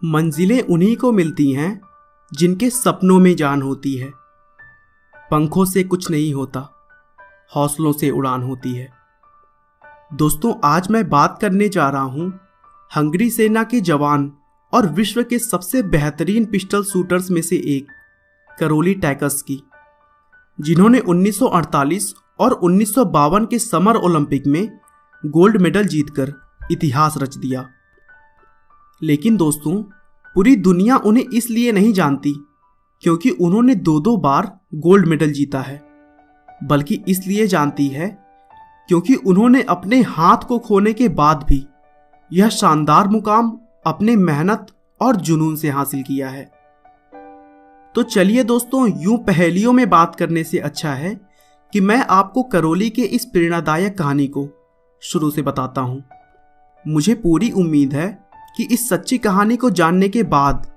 मंजिलें उन्हीं को मिलती हैं जिनके सपनों में जान होती है। पंखों से कुछ नहीं होता, हौसलों से उड़ान होती है। दोस्तों, आज मैं बात करने जा रहा हूं हंगरी सेना के जवान और विश्व के सबसे बेहतरीन पिस्टल शूटर्स में से एक करोली टैकस की, जिन्होंने 1948 और 1952 के समर ओलंपिक में गोल्ड मेडल जीतकर इतिहास रच दिया। लेकिन दोस्तों, पूरी दुनिया उन्हें इसलिए नहीं जानती क्योंकि उन्होंने दो बार गोल्ड मेडल जीता है, बल्कि इसलिए जानती है क्योंकि उन्होंने अपने हाथ को खोने के बाद भी यह शानदार मुकाम अपने मेहनत और जुनून से हासिल किया है। तो चलिए दोस्तों, यूं पहेलियों में बात करने से अच्छा है कि मैं आपको करोली के इस प्रेरणादायक कहानी को शुरू से बताता हूं। मुझे पूरी उम्मीद है कि इस सच्ची कहानी को जानने के बाद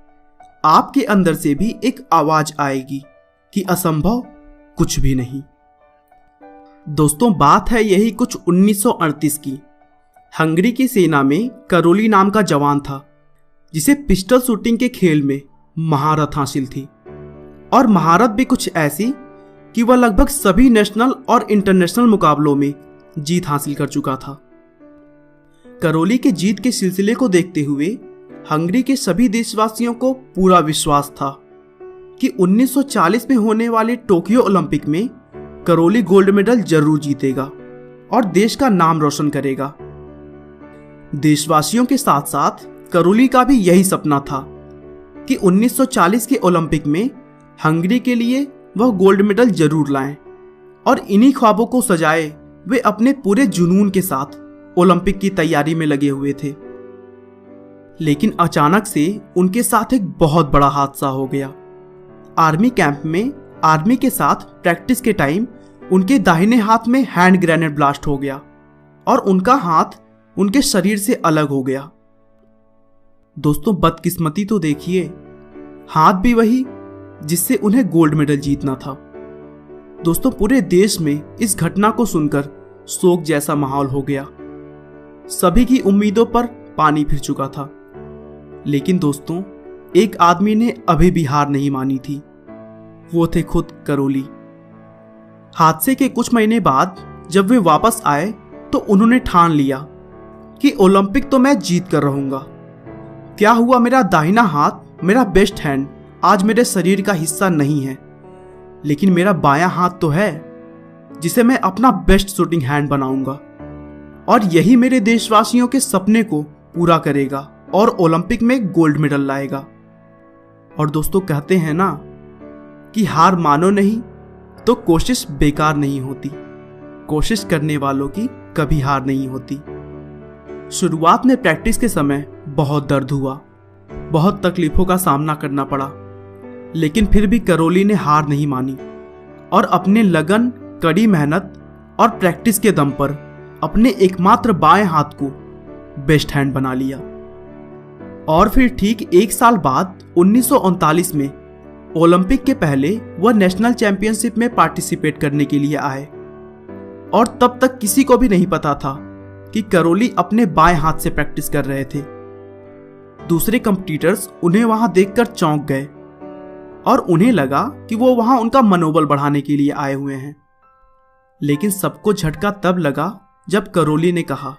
आपके अंदर से भी एक आवाज आएगी कि असंभव कुछ भी नहीं। दोस्तों, बात है यही कुछ 1938 की। हंगरी की सेना में करोली नाम का जवान था जिसे पिस्टल शूटिंग के खेल में महारत हासिल थी, और महारत भी कुछ ऐसी कि वह लगभग सभी नेशनल और इंटरनेशनल मुकाबलों में जीत हासिल कर चुका था। करोली के जीत के सिलसिले को देखते हुए हंगरी के सभी देशवासियों को पूरा विश्वास था कि 1940 में होने वाले टोक्यो ओलंपिक में करोली गोल्ड मेडल जरूर जीतेगा और देश का नाम रोशन करेगा। देशवासियों के साथ साथ करोली का भी यही सपना था कि 1940 के ओलंपिक में हंगरी के लिए वह गोल्ड मेडल जरूर लाएं, और इन्हीं ख्वाबों को सजाए वे अपने पूरे जुनून के साथ ओलंपिक की तैयारी में लगे हुए थे। लेकिन अचानक से उनके साथ एक बहुत बड़ा हादसा हो गया। आर्मी कैंप में आर्मी के साथ प्रैक्टिस के टाइम उनके दाहिने हाथ में हैंड ग्रेनेड ब्लास्ट हो गया और उनका हाथ उनके शरीर से अलग हो गया। दोस्तों, बदकिस्मती तो देखिए, हाथ भी वही जिससे उन्हें गोल्ड मेडल जीतना था। दोस्तों, पूरे देश में इस घटना को सुनकर शोक जैसा माहौल हो गया। सभी की उम्मीदों पर पानी फिर चुका था। लेकिन दोस्तों, एक आदमी ने अभी भी हार नहीं मानी थी। वो थे खुद करोली। हादसे के कुछ महीने बाद जब वे वापस आए तो उन्होंने ठान लिया कि ओलंपिक तो मैं जीत कर रहूंगा। क्या हुआ, मेरा दाहिना हाथ, मेरा बेस्ट हैंड आज मेरे शरीर का हिस्सा नहीं है, लेकिन मेरा बायां हाथ तो है जिसे मैं अपना बेस्ट शूटिंग हैंड बनाऊंगा, और यही मेरे देशवासियों के सपने को पूरा करेगा और ओलंपिक में गोल्ड मेडल लाएगा। और दोस्तों, कहते हैं ना कि हार मानो नहीं तो कोशिश बेकार नहीं होती। कोशिश करने वालों की कभी हार नहीं होती। शुरुआत में प्रैक्टिस के समय बहुत दर्द हुआ, बहुत तकलीफों का सामना करना पड़ा, लेकिन फिर भी करोली ने हार नहीं मानी और अपने लगन, कड़ी मेहनत और प्रैक्टिस के दम पर अपने एकमात्र बाएं हाथ को बेस्ट हैंड बना लिया। और फिर ठीक एक साल बाद 1939 में ओलंपिक के पहले वह नेशनल चैंपियनशिप में पार्टिसिपेट करने के लिए आए, और तब तक किसी को भी नहीं पता था कि करोली अपने बाएं हाथ से प्रैक्टिस कर रहे थे। दूसरे कंपटीटर्स उन्हें वहां देखकर चौंक गए और उन्हें लगा कि वो वहां उनका मनोबल बढ़ाने के लिए आए हुए हैं। लेकिन सबको झटका तब लगा जब करोली ने कहा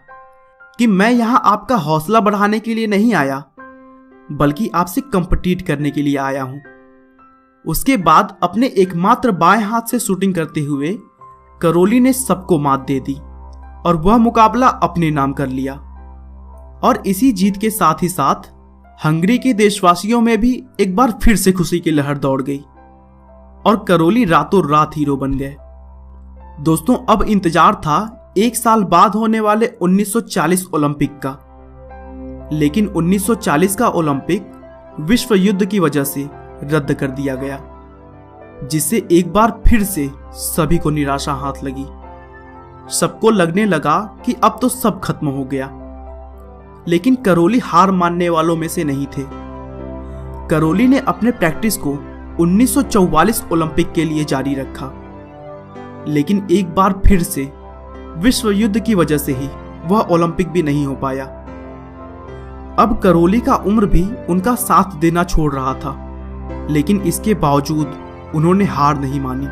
कि मैं यहां आपका हौसला बढ़ाने के लिए नहीं आया, बल्कि आपसे कंपीट करने के लिए आया हूं। उसके बाद अपने एकमात्र बाएं हाथ से शूटिंग करते हुए करोली ने सबको मात दे दी और वह मुकाबला अपने नाम कर लिया। और इसी जीत के साथ ही साथ हंगरी के देशवासियों में भी एक बार फिर से खुशी की लहर दौड़ गई और करोली रातों रात हीरो बन गए। दोस्तों, अब इंतजार था एक साल बाद होने वाले 1940 ओलंपिक का। लेकिन 1940 का ओलंपिक विश्व युद्ध की वजह से रद्द कर दिया गया, जिससे एक बार फिर से सभी को निराशा हाथ लगी। सबको लगने लगा कि अब तो सब खत्म हो गया। लेकिन करोली हार मानने वालों में से नहीं थे। करोली ने अपने प्रैक्टिस को 1944 ओलंपिक के लिए जारी रखा, लेकिन एक बार फिर से विश्व युद्ध की वजह से ही वह ओलंपिक भी नहीं हो पाया। अब करौली का उम्र भी उनका साथ देना छोड़ रहा था, लेकिन इसके बावजूद उन्होंने हार नहीं मानी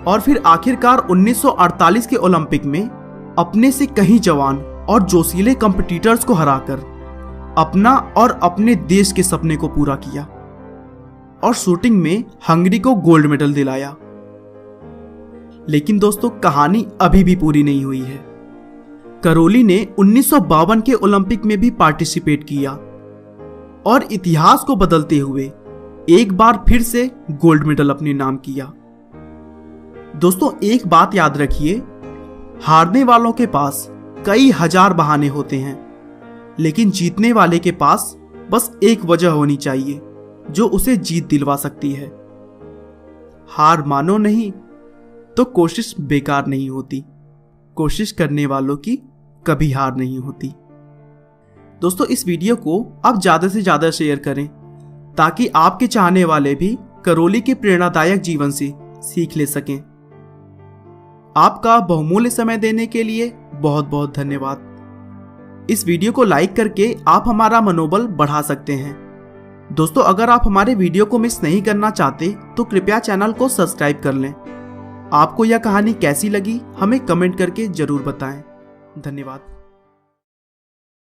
और फिर आखिरकार 1948 के ओलंपिक में अपने से कहीं जवान और जोशीले कंपटीटर्स को हराकर अपना और अपने देश के सपने को पूरा किया और शूटिंग में हंगरी को गोल्ड मेडल दिलाया। लेकिन दोस्तों, कहानी अभी भी पूरी नहीं हुई है। करौली ने 1952 के ओलंपिक में भी पार्टिसिपेट किया और इतिहास को बदलते हुए एक बार फिर से गोल्ड मेडल अपने नाम किया। दोस्तों, एक बात याद रखिए, हारने वालों के पास कई हजार बहाने होते हैं, लेकिन जीतने वाले के पास बस एक वजह होनी चाहिए जो उसे जीत दिलवा सकती है। हार मानो नहीं तो कोशिश बेकार नहीं होती, कोशिश करने वालों की कभी हार नहीं होती। दोस्तों, इस वीडियो को आप ज्यादा से ज्यादा शेयर करें ताकि आपके चाहने वाले भी करौली के प्रेरणादायक जीवन से सीख ले सकें। आपका बहुमूल्य समय देने के लिए बहुत बहुत धन्यवाद। इस वीडियो को लाइक करके आप हमारा मनोबल बढ़ा सकते हैं। दोस्तों, अगर आप हमारे वीडियो को मिस नहीं करना चाहते तो कृपया चैनल को सब्सक्राइब कर लें। आपको यह कहानी कैसी लगी हमें कमेंट करके जरूर बताएं। धन्यवाद।